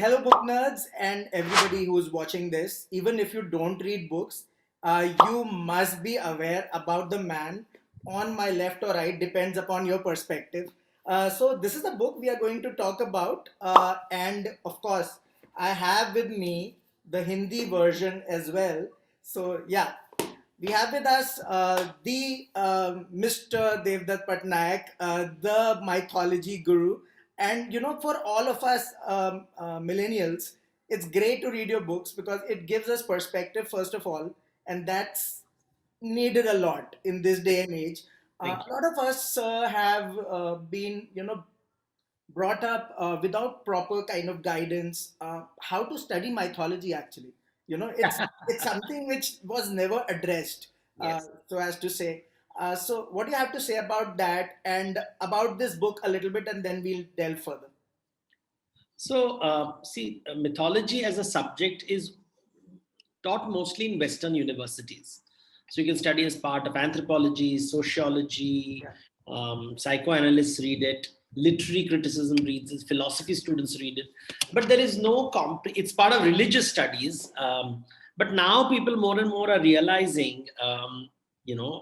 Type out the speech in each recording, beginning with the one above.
hello, book nerds, and everybody who's watching this. Even if you don't read books, you must be aware about the man on my left or right, depends upon your perspective. So, this is a book we are going to talk about, and of course, I have with me the Hindi version as well. So, yeah, we have with us the Mr. Devdutt Patnaik, the mythology guru. And for all of us millennials, it's great to read your books because it gives us perspective, first of all, and that's needed a lot in this day and age. Thank A you. lot of us have been, brought up without proper kind of guidance how to study mythology actually. It's something which was never addressed, Yes. so as to say. So what do you have to say about that and about this book a little bit, and then we'll delve further. Mythology as a subject is taught mostly in Western universities. So you can study as part of anthropology, sociology, Yeah. psychoanalysts read it, literary criticism reads it, philosophy students read it. But there is no, it's part of religious studies. But now people more and more are realizing, you know,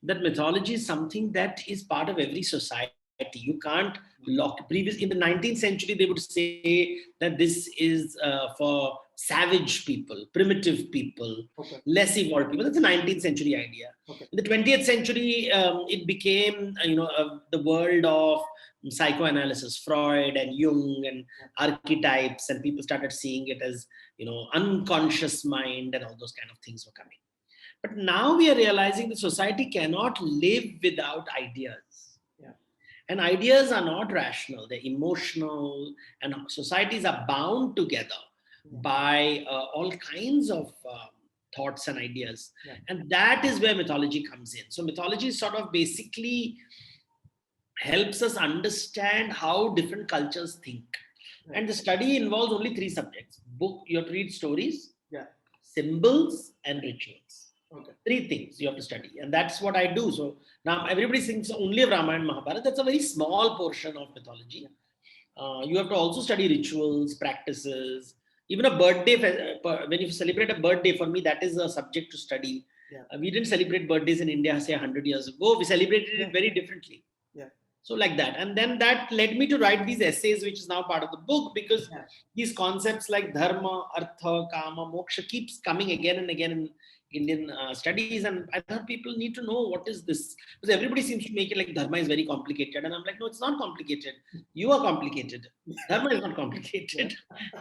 that mythology is something that is part of every society. You can't lock, previous in the 19th century they would say that this is for savage people, primitive people, Okay. less evolved people. That's a 19th century idea. Okay. In the 20th century, it became the world of psychoanalysis, Freud and Jung and archetypes, and people started seeing it as unconscious mind, and all those kind of things were coming. But now we are realizing that society cannot live without ideas. Yeah. And ideas are not rational, they're emotional, and societies are bound together by all kinds of thoughts and ideas. Yeah. And that is where mythology comes in. So, mythology sort of basically helps us understand how different cultures think. Right. And the study involves only three subjects: book, you have to read stories, Yeah. symbols, and rituals. Okay. Three things you have to study, and that's what I do. So now everybody thinks only of Ramayana and Mahabharata. That's a very small portion of mythology. You have to also study rituals, practices, even a birthday. When you celebrate a birthday, for me, that is a subject to study. Yeah. We didn't celebrate birthdays in India, say 100 years ago. We celebrated it very differently. Yeah. So like that. And then that led me to write these essays, which is now part of the book, because these concepts like dharma, artha, kama, moksha keeps coming again and again in Indian studies. And I thought people need to know what is this, because everybody seems to make it like dharma is very complicated. And I'm like, no, it's not complicated. You are complicated. Dharma is not complicated.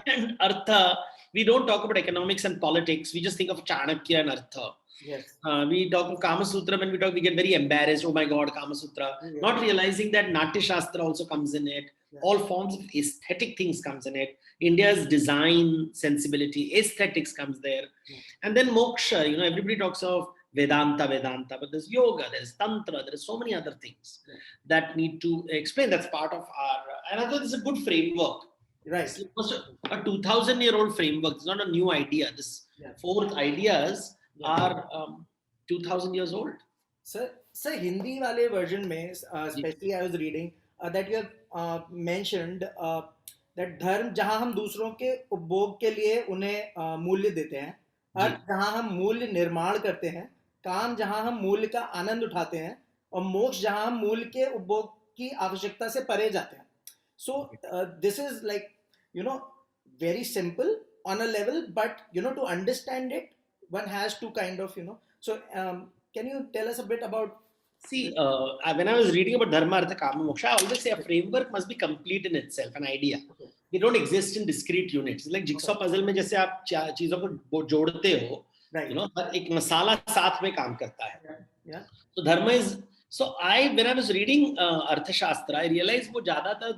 And artha, we don't talk about economics and politics. We just think of Chanakya and artha. Yes. We talk of Kama Sutra. When we talk, we get very embarrassed. Oh my God, Kama Sutra. Yeah. Not realizing that Natya Shastra also comes in it. Yeah. All forms of aesthetic things comes in it. India's design sensibility, aesthetics comes there. Yeah. And then moksha, everybody talks of Vedanta, but there's yoga, there's tantra, there's so many other things that need to explain. That's part of our, and I thought it's a good framework. Right. It's a 2,000-year-old framework. It's not a new idea. This fourth ideas are 2,000 years old. Sir, Hindi wale version mein, especially I was reading that you have mentioned that धर्म जहाँ हम दूसरों के उपभोग के लिए उन्हें मूल्य देते हैं, अर्थ जहाँ हम मूल्य निर्माण करते हैं, काम जहाँ हम मूल्य का आनंद उठाते हैं, और मोक्ष जहाँ हम मूल्य के उपभोग की आवश्यकता से परे जाते हैं. So this is like very simple on a level, but to understand it, one has to kind of so can you tell us a bit about? See, when I was reading about dharma, artha, kama, moksha, I always say a framework must be complete in itself, an idea. Okay. They don't exist in discrete units. It's like jigsaw puzzle में जैसे आप चीजों को जोड़ते हो, हर एक मसाला साथ में काम करता है. Yeah. So dharma is, so when I was reading अर्थशास्त्र, I realized वो ज्यादातर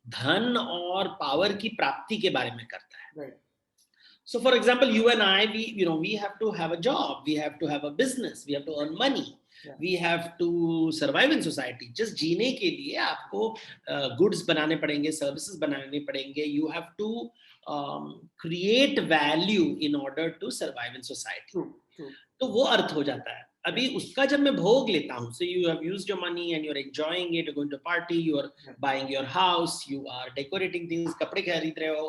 धन और पावर की प्राप्ति के बारे में करता है. Right. So, for example, you and I, we have to have a job, we have to have a business, we have to earn money, we have to survive in society. Just जीने के लिए आपको goods बनाने पड़ेंगे, services बनाने पड़ेंगे. You have to create value in order to survive in society. True. तो वो अर्थ हो जाता है. अभी उसका जब मैं भोग लेता हूँ, so you have used your money and you're enjoying it, you're going to a party, you are buying your house, you are decorating things, कपड़े खरीद रहे हो,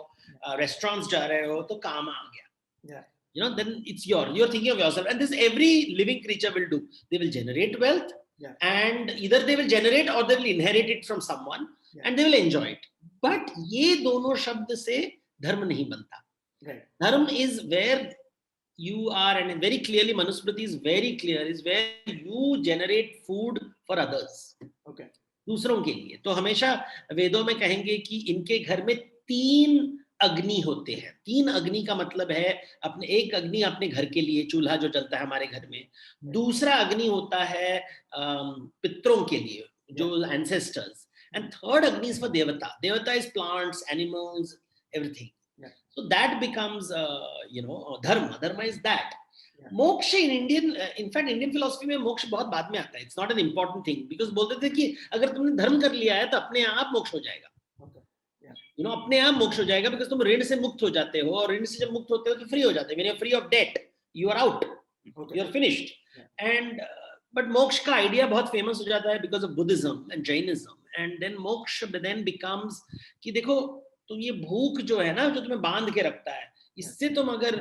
restaurants जा रहे हो, तो काम आ गया. You know, then it's you're thinking of yourself, and this every living creature will do. They will generate wealth, and either they will generate or they will inherit it from someone, and they will enjoy it. But ये दोनों शब्द से धर्म नहीं बनता. धर्म is where you are, and very clearly Manusmriti is very clear, is where you generate food for others. Okay. दूसरों के लिए. तो हमेशा वेदों में कहेंगे कि इनके घर में 3 अग्नि होते हैं. 3 अग्नि का मतलब है अपने, एक अग्नि अपने घर के लिए, चूल्हा जो जलता है हमारे घर में. दूसरा अग्नि होता है पितरों के लिए, जो ancestors. And third agni is for devata. Devata is plants, animals, everything. So that becomes, dharma. Dharma is that. Moksha in Indian, in fact, Indian philosophy में मोक्ष बहुत बाद में आता है. It's not an important thing, because बोलते थे कि अगर तुमने धर्म कर लिया है तो अपने आप मोक्ष हो जाएगा. अपने आप मोक्ष हो जाएगा, because तुम ऋण से मुक्त हो जाते हो, और ऋण से जब मुक्त होते हो तो फ्री हो जाते हो. When you're free of debt, you are out. You're finished. And but मोक्ष का आइडिया बहुत फेमस हो जाता है because of Buddhism and Jainism. And then मोक्ष then becomes कि देखो, तुम ये भूख जो है ना, जो तुम्हें बांध के रखता है, इससे तुम अगर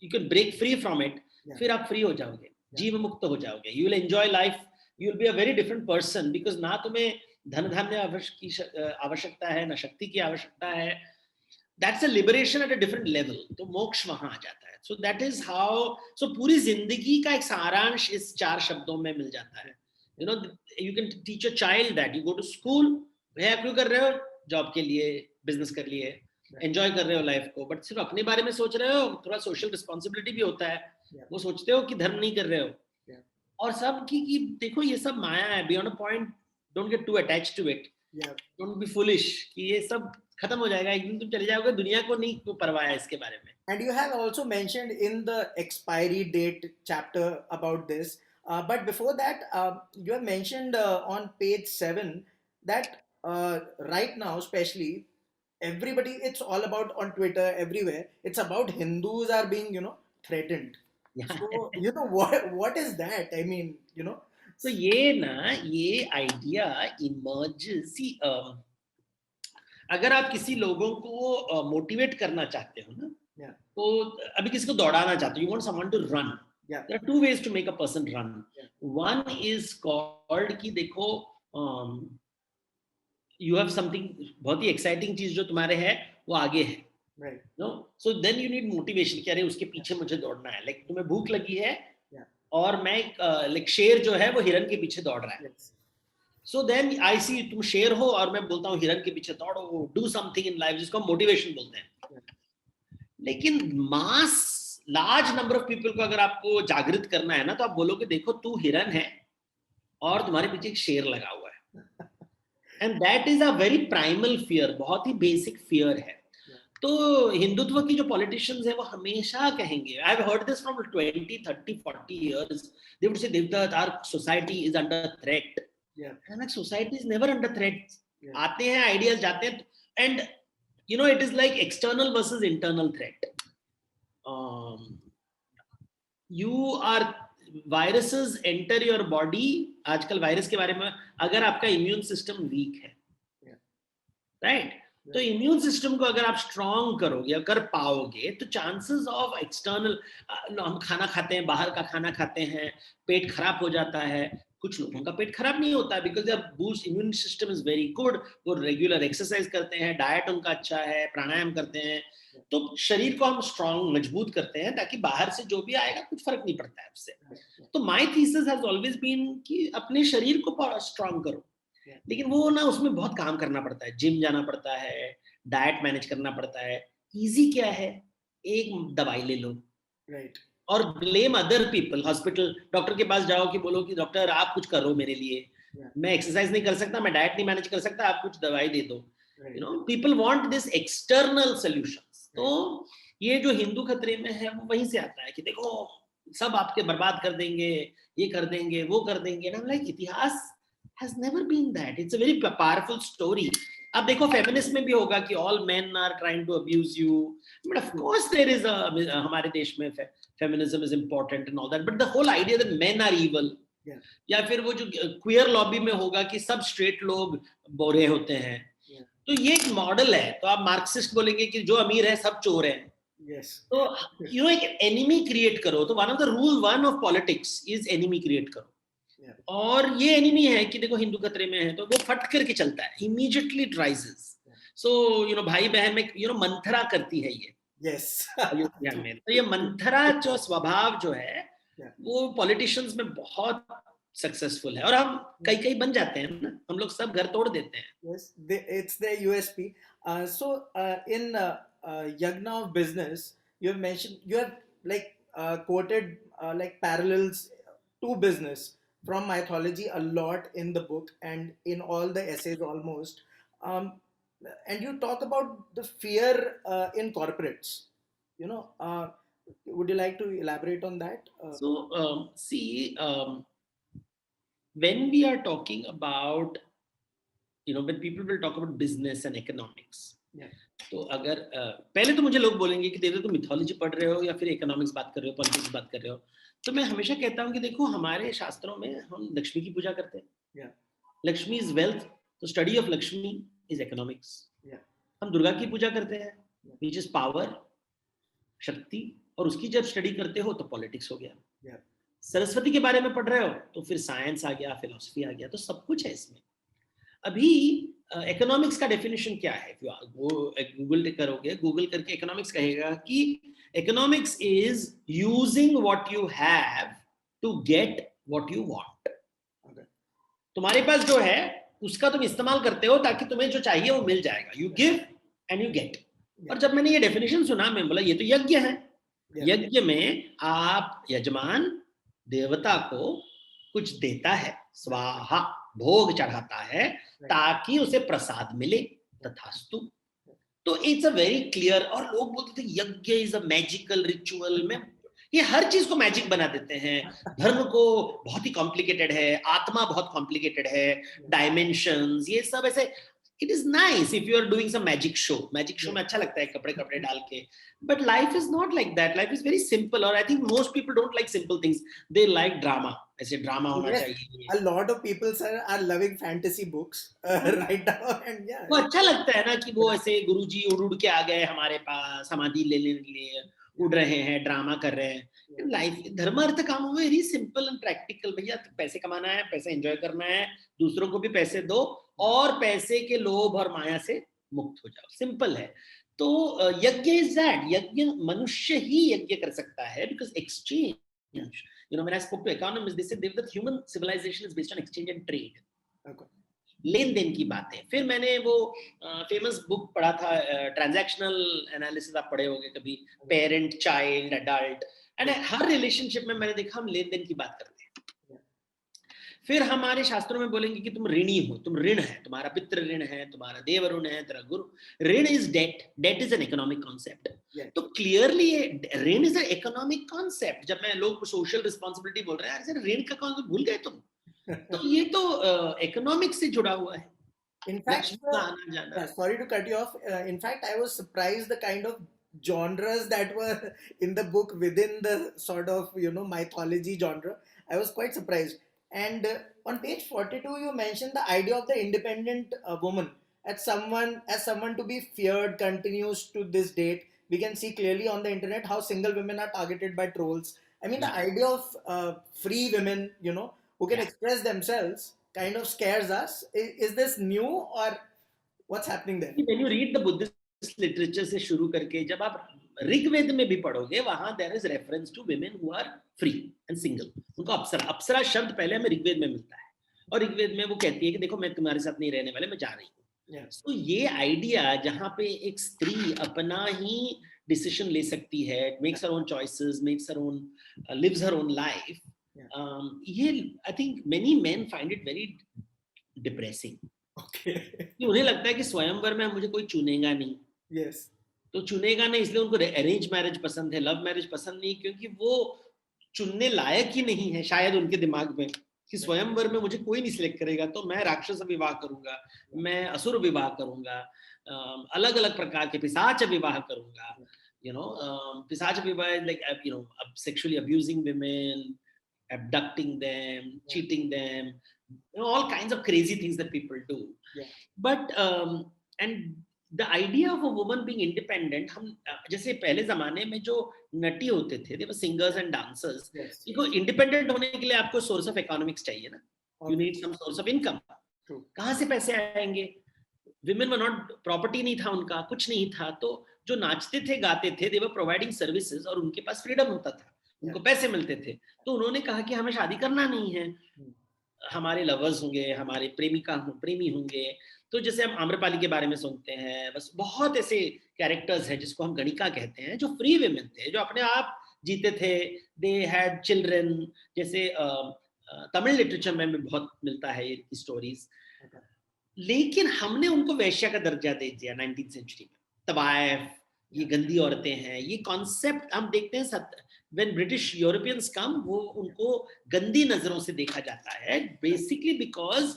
you can break free from it, फिर आप फ्री हो जाओगे, जीव मुक्त हो जाओगे. You will enjoy life. You will be a very different person, because ना तुम्हें धन धान्य आवश्यकता है, ना शक्ति की आवश्यकता है. That's a liberation at a different level. तो मोक्ष वहां आ जाता है. So that is how. So पूरी जिंदगी का एक सारांश इस 4 शब्दों में मिल जाता है. You know, you can teach a child that you go to school. है क्यों कर रहे हो? जॉब के लिए, बिजनेस कर लिए, एंजॉय कर रहे हो लाइफ को, बट सिर्फ अपने बारे में सोच रहे हो. थोड़ा सोशल रिस्पॉन्सिबिलिटी भी होता है. वो सोचते हो कि धर्म नहीं कर रहे हो. और सब की देखो ये सब माया है. Beyond a point, don't get too attached to it. Don't be foolish कि ये सब खत्म हो जाएगा, एक दिन तुम चले जाओगे, दुनिया को नहीं परवाह है इसके बारे में. And you have also mentioned in the expiry date chapter about this, but before that, you have mentioned on page 7 that right now, especially, everybody, it's all about on Twitter, everywhere, it's about Hindus are being, threatened. So, what is that? I mean, So ये idea emerges. See, अगर आप किसी लोगों को motivate करना चाहते हो ना, तो अभी किसी को दौड़ाना चाहते हो, you want someone to run. There are 2 ways to make a person run. One is called कि देखो, you have something बहुत ही exciting चीज जो तुम्हारे है वो आगे है. Right. No? So then you need motivation कि अरे उसके पीछे मुझे दौड़ना है. Like तुम्हें भूख लगी है, और मैं like शेर जो है वो हिरन के पीछे दौड़ रहा है. So then I see तुम शेर हो और मैं बोलता हूँ हिरन के पीछे दौड़ो, do something in life, जिसको हम मोटिवेशन बोलते हैं. लेकिन लार्ज नंबर ऑफ पीपल को अगर आपको जागृत करना है ना, तो आप बोलोगे देखो तू हिरन है और तुम्हारे पीछे एक शेर लगा हुआ है. And that is a very primal fear, बहुत ही बेसिक फियर है. तो हिंदुत्व की जो पॉलिटिशियंस है वो हमेशा कहेंगे, I have heard this from 20, 30, 40 years, they would say Devdutt, our society is under threat. And like society is never under threat. आते हैं आइडियाज, जाते हैं, and it is like external versus internal threat. Viruses enter your body. आजकल virus के बारे में, अगर आपका इम्यून सिस्टम वीक है, राइट, तो इम्यून सिस्टम को अगर आप स्ट्रॉन्ग करोगे या कर पाओगे, तो चांसेस ऑफ एक्सटर्नल, हम खाना खाते हैं, बाहर का खाना खाते हैं, पेट खराब हो जाता है. कुछ लोगों का पेट खराब नहीं होता because their boost immune system is very good. वो रेगुलर एक्सरसाइज करते हैं, डाइट उनका अच्छा है, प्राणायाम करते हैं, तो शरीर को हम स्ट्रॉन्ग, मजबूत करते हैं, ताकि बाहर से जो भी आएगा कुछ फर्क नहीं पड़ता है उससे. तो my thesis has always been कि अपने शरीर को स्ट्रॉन्ग करो. लेकिन वो ना, उसमें बहुत काम करना पड़ता है, जिम जाना पड़ता है, डाइट मैनेज करना पड़ता है. इजी क्या है, एक दवाई ले लो, राइट, और blame other people. Hospital, doctor के पास जाओ कि बोलो कि डॉक्टर आप कुछ करो मेरे लिए, मैं एक्सरसाइज नहीं कर सकता, मैं डाइट नहीं मैनेज कर सकता, आप कुछ दवाई दे दो. People want this external solutions. तो ये जो हिंदू खतरे में है वो वहीं से आता है कि देखो सब आपके बर्बाद कर देंगे, ये कर देंगे, वो कर देंगे. ना, लाइक इतिहास has never been that. It's a very powerful story. अब देखो फेमिनिस्ट में भी होगा कि all men are trying to abuse you, but of course there is a, हमारे देश में feminism is important and all that, but the whole idea that men are evil, Yeah. या फिर वो जो क्वियर लॉबी में होगा कि सब स्ट्रेट लोग बोरे होते हैं, Yeah. तो ये एक मॉडल है. तो आप मार्क्सिस्ट बोलेंगे कि जो अमीर है सब चोर हैं. Yes. तो यू नो एक एनिमी क्रिएट करो. तो one of the rule one of politics is enemy create करो. Yeah. और ये एनिमी है कि देखो हिंदू खतरे में है, तो वो फट करके चलता है, immediately it rises. So you know भाई बहन में यू नो मंथरा करती है ये Yes. अयोध्या में. तो ये मंथरा जो स्वभाव जो है Yeah. वो पॉलिटिशियंस में बहुत सक्सेसफुल है. और हम कई कई बन जाते हैं ना, हम लोग सब घर तोड़ देते हैं. Yes, it's their USP. In Yagna of Business, you have mentioned, you have like quoted like parallels to business from mythology a lot in the book and in all the essays almost. And you talk about the fear in corporates. You know, would you like to elaborate on that? When we are talking about, you know, when people will talk about business and economics, Yeah. तो अगर पहले तो मुझे लोग बोलेंगे कि देखो तुम मिथोलॉजी पढ़ रहे हो या फिर इकोनॉमिक्स बात कर रहे हो, पॉलिटिक्स बात कर रहे हो. तो मैं हमेशा कहता हूँ कि देखो हमारे शास्त्रों में हम लक्ष्मी की पूजा करते हैं. Yeah. लक्ष्मी इज वेल्थ, तो study of Lakshmi is economics. Yeah. हम दुर्गा की पूजा करते हैं, विच इज पावर, शक्ति, और उसकी जब स्टडी करते हो तो पॉलिटिक्स हो गया. Yeah. सरस्वती के बारे में पढ़ रहे हो तो फिर साइंस आ गया, फिलोसफी आ गया. तो सब कुछ है इसमें. अभी इकोनॉमिक्स का डेफिनेशन क्या है? वो गूगल करोगे, गूगल करके इकोनॉमिक्स कहेगा कि economics is using what you have to get what you want. तुम्हारे पास जो है उसका तुम इस्तेमाल करते हो ताकि तुम्हें जो चाहिए वो मिल जाएगा. You give and you get. और जब मैंने ये डेफिनेशन सुना, मैं बोला ये तो यज्ञ है. यज्ञ में आप यजमान देवता को कुछ देता है, स्वाहा, भोग चढ़ाता है ताकि उसे प्रसाद मिले, तथास्तु. तो इट्स अ वेरी क्लियर. और लोग बोलते थे यज्ञ इज अ मैजिकल रिचुअल. में ये हर चीज को मैजिक बना देते हैं. धर्म को बहुत ही कॉम्प्लिकेटेड है, आत्मा बहुत कॉम्प्लिकेटेड है, डायमेंशंस, ये सब ऐसे. It is nice if you are doing some magic show. Magic show में अच्छा लगता है कपड़े कपड़े डाल के. But life is not like that. Life is very simple. और I think most people don't like simple things. They like drama. ऐसे drama होना चाहिए. A lot of people, sir, are loving fantasy books right now, and yeah. वो अच्छा लगता है ना कि वो ऐसे गुरुजी उड़ उड़ के आ गए हमारे पास, समाधि लेने के लिए उड़ रहे हैं, ड्रामा कर रहे हैं. लाइफ धर्म अर्थ काम वेरी सिंपल एंड प्रैक्टिकल. भैया पैसे कमाना है, पैसे एंजॉय करना है, दूसरों को भी पैसे दो और पैसे के लोभ और माया से मुक्त हो जाओ. सिंपल है. तो यज्ञ इज दैट. यज्ञ मनुष्य ही यज्ञ कर सकता है, because exchange. You know, when I spoke to economists, they said that human civilization is based on exchange and trade. Okay. लेन देन की बात है. फिर मैंने वो फेमस बुक पढ़ा था, ट्रांजैक्शनल एनालिसिस. आप पढ़े होंगे कभी, parent child adult. And her relationship में मैंने देखा हम लेन देन की बात करते हैं. फिर हमारे शास्त्रों में बोलेंगे कि तुम ऋणी हो, तुम ऋण है, तुम्हारा पितृ ऋण है, तुम्हारा देव ऋण है, तेरा गुरु. ऋण is debt. Debt is an economic concept. तो क्लियरली ऋण इज एन इकोनॉमिक कॉन्सेप्ट. जब मैं लोग सोशल रिस्पॉन्सिबिलिटी बोल रहे हैं, अरे ऋण का कॉन्सेप्ट भूल गए तुम. तो ये तो इकोनॉमिक्स से जुड़ा हुआ है. In fact, sorry to cut you off. In fact, I was surprised the kind of genres that were in the book within the sort of, you know, mythology genre. I was quite surprised. And on page 42, you mentioned the idea of the independent woman as someone to be feared continues to this date. We can see clearly on the internet how single women are targeted by trolls. I mean, the idea of free women, you know, who can express themselves kind of scares us. Is this new or what's happening there? When you read the Buddhist literature से शुरू करके जब आप ऋग्वेद में भी पढ़ोगे, वहां there is reference to women who are free and single. उनको अप्सरा, अप्सरा शब्द पहले हमें ऋग्वेद में मिलता है. और ऋग्वेद में वो कहती है कि देखो मैं तुम्हारे साथ नहीं रहने वाले, मैं जा रही हूँ. तो ये आइडिया जहाँ पे एक स्त्री अपना ही डिसीजन ले सकती है, makes her own choices, makes her own, lives her own life. ये I think many men find it very depressing. Okay. उन्हें लगता है कि स्वयंवर में मुझे कोई चुनेगा नहीं. Yes. तो चुनेगा नहीं, इसलिए उनको अरेंज मैरिज पसंद है, लव मैरिज पसंद नहीं, क्योंकि वो चुनने लायक ही नहीं है शायद उनके दिमाग में कि स्वयंवर में मुझे कोई नहीं सिलेक्ट करेगा, तो मैं राक्षस विवाह करूंगा, मैं असुर विवाह करूंगा, अलग अलग प्रकार के पिशाच विवाह करूंगा. Pisach Vivaha is like sexually abusing women, abducting them, cheating them, all kinds of crazy things that people do. Yeah. But and the idea of a woman being independent, हम जैसे पहले जमाने में जो नटी होते थे, they were singers and dancers. Yes. देखो independent होने के लिए आपको source of economics चाहिए ना. You need some source of income. True. कहाँ से पैसे आएंगे? Women were not, property नहीं था उनका, कुछ नहीं था, तो जो नाचते थे गाते थे, they were providing services और उनके पास freedom होता था, उनको पैसे मिलते थे. तो उन्होंने कहा कि हमें शादी करना नहीं है, हमारे लवर्स होंगे, हमारे प्रेमी होंगे. तो जैसे हम आम्रपाली के बारे में सुनते हैं, बस बहुत ऐसे कैरेक्टर्स हैं जिसको हम गणिका कहते हैं, जो फ्री विमेन थे, जो अपने आप जीते थे. They had children. जैसे तमिल लिटरेचर में भी बहुत मिलता है ये स्टोरीज. लेकिन हमने उनको वैश्या का दर्जा दे दिया 19th सेंचुरी में. तवायफ, ये गंदी औरतें हैं, ये कॉन्सेप्ट हम देखते हैं. व्हेन ब्रिटिश यूरोपियंस कम, वो उनको गंदी नजरों से देखा जाता है, बेसिकली बिकॉज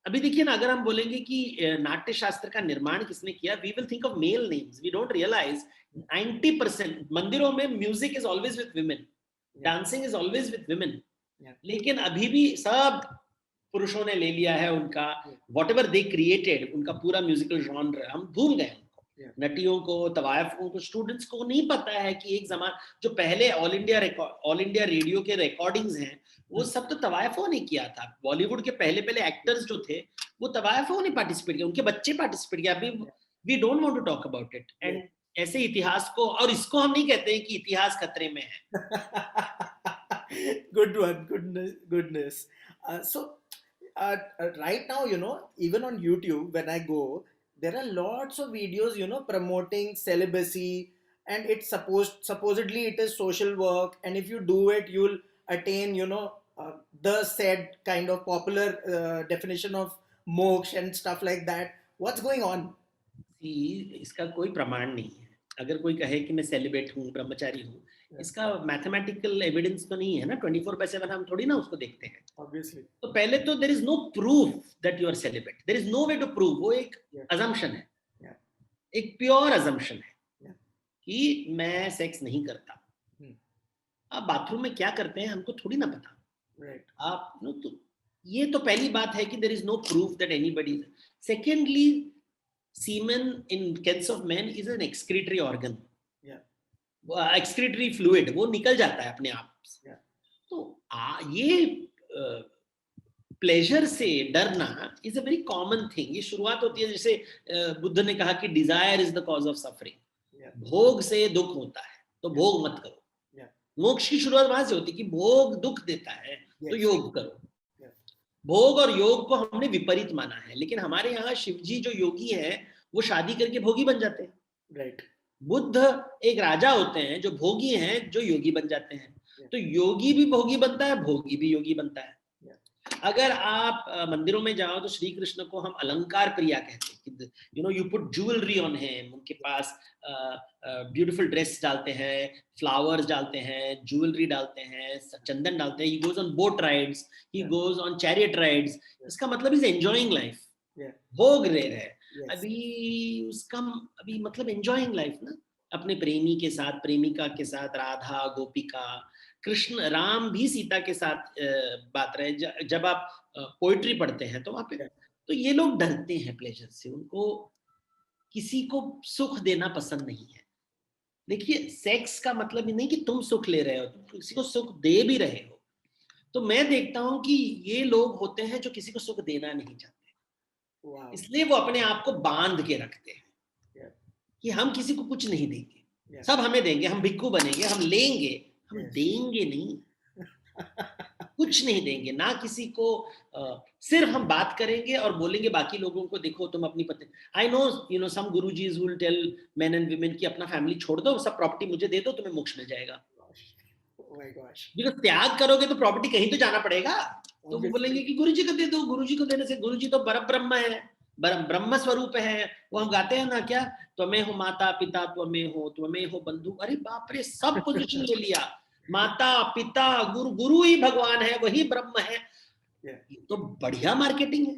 अभी देखिए ना, अगर हम बोलेंगे कि नाट्य शास्त्र का निर्माण किसने किया, we will think of male names. We don't realize 90% मंदिरों में music is always with women, dancing is always with women. लेकिन अभी भी सब पुरुषों ने ले लिया है उनका, व्हाटएवर दे क्रिएटेड, उनका पूरा म्यूजिकल जॉनर हम भूल गए. नटियों को, तवायफों को, स्टूडेंट्स को नहीं पता है कि एक जमाना जो पहले ऑल इंडिया रेडियो के रिकॉर्डिंग्स हैं, वो सब तो तवायफों ने किया था. बॉलीवुड के पहले एक्टर्स जो थे, वो तवायफों ने पार्टिसिपेट किया, उनके बच्चे पार्टिसिपेट किया. अभी we don't want to talk about it. And ऐसे इतिहास को, और इसको हम नहीं कहते हैं कि इतिहास खतरे में है. Good one, goodness. So right now, even on YouTube, when I go, there are lots of videos, promoting celibacy, and it's supposedly it is social work, and if you do it, you'll attain, the said kind of popular definition of moksha and stuff like that. What's going on? इसका कोई प्रमाण नहीं है. अगर कोई कहे कि मैं सेलिब्रेट हूँ, ब्रह्मचारी हूँ, इसका मैथमेटिकल एविडेंस तो नहीं है ना. 24/7 हम थोड़ी ना उसको देखते हैं. Obviously. तो पहले तो there is no proof that you are celebrate. There is no way to prove. वो एक अजम्पशन है, एक प्योर अजम्पशन है कि मैं सेक्स नहीं करता. आप बाथरूम में क्या करते हैं हमको थोड़ी ना पता. आप तो ये तो पहली बात है कि there is no proof that anybody. Secondly, semen in case of men is an excretory organ. Excretory fluid, वो निकल जाता है अपने आप. तो ये प्लेजर से डरना is a very common thing. ये शुरुआत होती है जैसे बुद्ध ने कहा कि desire is the cause of suffering. भोग से दुख होता है, तो भोग मत करो. मोक्ष की शुरुआत वहां से होती है कि भोग दुख देता है, तो योग करो. भोग और योग को हमने विपरीत माना है. लेकिन हमारे यहाँ शिवजी जो योगी है, वो शादी करके भोगी बन जाते हैं. राइट. बुद्ध एक राजा होते हैं जो भोगी हैं, जो योगी बन जाते हैं. तो योगी भी भोगी बनता है, भोगी भी योगी बनता है. अगर आप मंदिरों में जाओ तो श्री कृष्ण को हम अलंकार प्रिया कहते हैं. You put jewellery on him. उनके पास ब्यूटीफुल ड्रेस डालते हैं, फ्लावर्स डालते हैं, ज्वेलरी डालते हैं, चंदन डालते हैं. He goes on boat rides, he goes on chariot rides. इसका मतलब इज एंजॉयिंग लाइफ. भोग ले रहे हैं. अभी मतलब एंजॉयिंग लाइफ ना, अपने प्रेमी के साथ, प्रेमिका के साथ, राधा, गोपिका, कृष्ण, राम भी सीता के साथ बात रहे. जब आप पोइट्री पढ़ते हैं तो वहां पे, तो ये लोग डरते हैं प्लेजर से. उनको किसी को सुख देना पसंद नहीं है. देखिए, सेक्स का मतलब ही नहीं कि तुम सुख ले रहे हो, तुम किसी को सुख दे भी रहे हो. तो मैं देखता हूं कि ये लोग होते हैं जो किसी को सुख देना नहीं चाहते. इसलिए वो अपने आप को बांध के रखते हैं कि हम किसी को कुछ नहीं देंगे, सब हमें देंगे, हम भिक्खू बनेंगे, हम लेंगे, हम देंगे नहीं. कुछ नहीं देंगे ना किसी को. सिर्फ हम बात करेंगे और बोलेंगे बाकी लोगों को, देखो तुम अपनी पत्नी. आई नो सम गुरुजीज will tell men and women कि अपना फैमिली छोड़ दो, सब प्रॉपर्टी मुझे दे दो, तुम्हें मोक्ष मिल जाएगा. बिकॉज़ त्याग करोगे तो प्रॉपर्टी कहीं तो जाना पड़ेगा. तो वो बोलेंगे कि गुरुजी को दे दो. गुरुजी को देने से, गुरुजी तो परब्रह्म है, ब्रह्म स्वरूप है. वो हम गाते हैं ना, क्या त्वमें हो माता पिता, त्वमें हो बंधु. अरे बाप रे, सब पोजीशन ले लिया. माता पिता गुरु ही भगवान है, वही ब्रह्म है. तो बढ़िया मार्केटिंग है.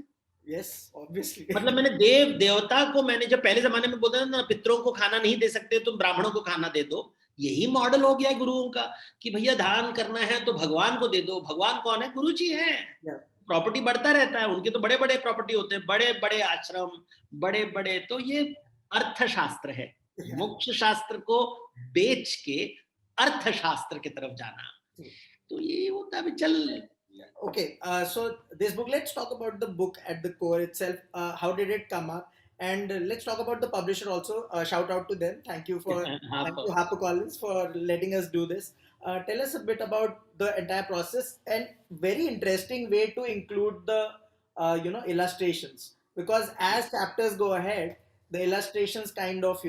Yes, obviously. मतलब मैंने देव देवता को, मैंने जब पहले जमाने में बोलते ना पितरों को खाना नहीं दे सकते तुम ब्राह्मणों को खाना दे दो, यही मॉडल हो गया गुरुओं का कि भैया दान करना है तो भगवान को दे दो। भगवान कौन है? गुरु जी हैं। Yeah. प्रॉपर्टी बढ़ता रहता है, उनके तो बड़े बड़े प्रॉपर्टी होते हैं, बड़े बड़े आश्रम, बड़े बड़े। तो ये अर्थशास्त्र है, Yeah. मोक्ष शास्त्र को बेच के अर्थशास्त्र की तरफ जाना। तो ये होता है चल। Okay, so this book, let's talk about the book at the core itself. How did it come up? And let's talk about the publisher also. Shout out to them. Thank you HarperCollins for letting us do this. Tell us a bit about the entire process, and very interesting way to include the illustrations, because as chapters go ahead, the illustrations kind of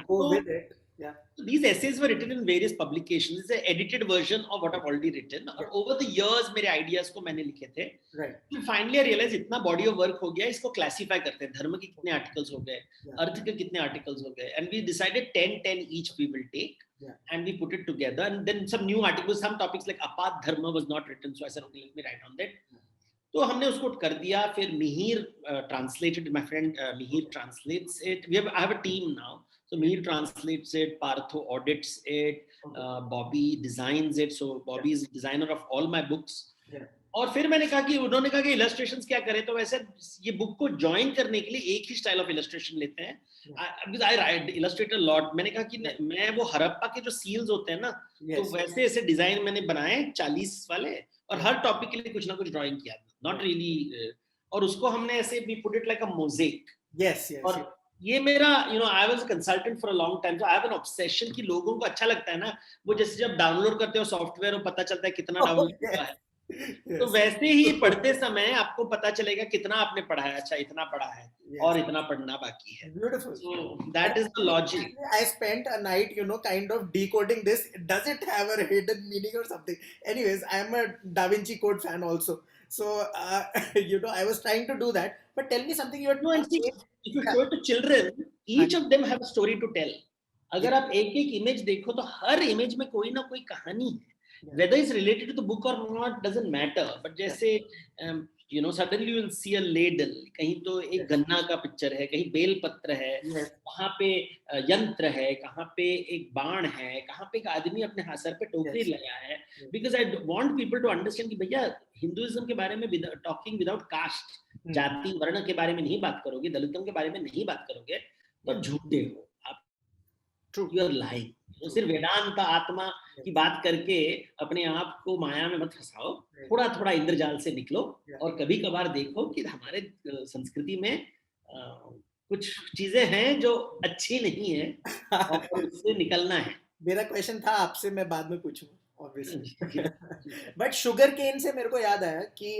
go with it. Yeah. So these essays were written in various publications. It's an edited version of what I've already written. और over the years मेरे ideas को मैंने लिखे थे. Right. Then finally I realized इतना body of work हो गया, इसको classify करते हैं. धर्म के कितने articles हो गए, अर्थ के कितने articles हो गए, and we decided 10 each we will take, and we put it together. And then some new articles, some topics like Apat Dharma was not written, so I said okay, let me write on that. तो हमने उसको कर दिया. फिर Mihir translated, my friend Mihir translates it. I have a team now. So Mihir translates it, Partho audits it, Bobby designs it. So Bobby is the designer of all my books. और फिर मैंने कहा कि उन्होंने कहा कि इलस्ट्रेशंस क्या करें, तो वैसे ये बुक को ज्वाइन करने के लिए एक ही स्टाइल ऑफ इलस्ट्रेशन लेते हैं. आई राइट इलस्ट्रेट अ लॉट. मैंने कहा कि मैं वो हड़प्पा के जो सील्स होते हैं ना, तो वैसे ऐसे डिजाइन मैंने बनाए 40 वाले, और हर टॉपिक के लिए कुछ ना कुछ ड्राइंग किया, नॉट रियली. और उसको हमने ऐसे we put it like a mosaic. और ये मेरा I was a consultant for a long time, so I have an obsession कि लोगों को अच्छा लगता है ना, वो जैसे जब डाउनलोड करते हो सॉफ्टवेयर और पता चलता है कितना डाउनलोड हुआ है. तो वैसे ही पढ़ते समय आपको पता चलेगा कितना आपने पढ़ा है. अच्छा इतना पढ़ा है और इतना पढ़ना बाकी है. Beautiful. So that is the logic. I spent a night, kind of decoding this. Does it have a hidden meaning or something? Anyways, I am a Da Vinci Code fan also. So, I was trying to do that. But tell me something. If you show it to children, each of them have a story to tell. अगर आप एक एक image देखो तो हर image में कोई ना कोई कहानी है. Whether it's related to the book or not doesn't matter. But जैसे suddenly you will see a ladle. कहीं तो एक गन्ना का पिक्चर है, कहीं बेल पत्र है, कहाँ पे यंत्र है, कहाँ पे एक बाण है, कहाँ पे एक आदमी अपने हाथ सर पे टोकरी लगाया है. Because I want people to understand कि भैया हिंदुइज्म के बारे में talking without caste, जाति वर्ण के बारे में नहीं बात करोगे, दलितों के बारे में नहीं बात करोगे, तो झूठे हो आप. You are lying. तो सिर्फ वेदांत आत्मा की बात करके अपने आप को माया में मत फंसाओ. थोड़ा थोड़ा इंद्रजाल से निकलो और कभी कभार देखो कि हमारे संस्कृति में कुछ चीजें हैं जो अच्छी नहीं है और उससे निकलना है. मेरा क्वेश्चन था आपसे, मैं बाद में पूछूंगा ऑब्वियसली. बट शुगर केन से मेरे को याद आया कि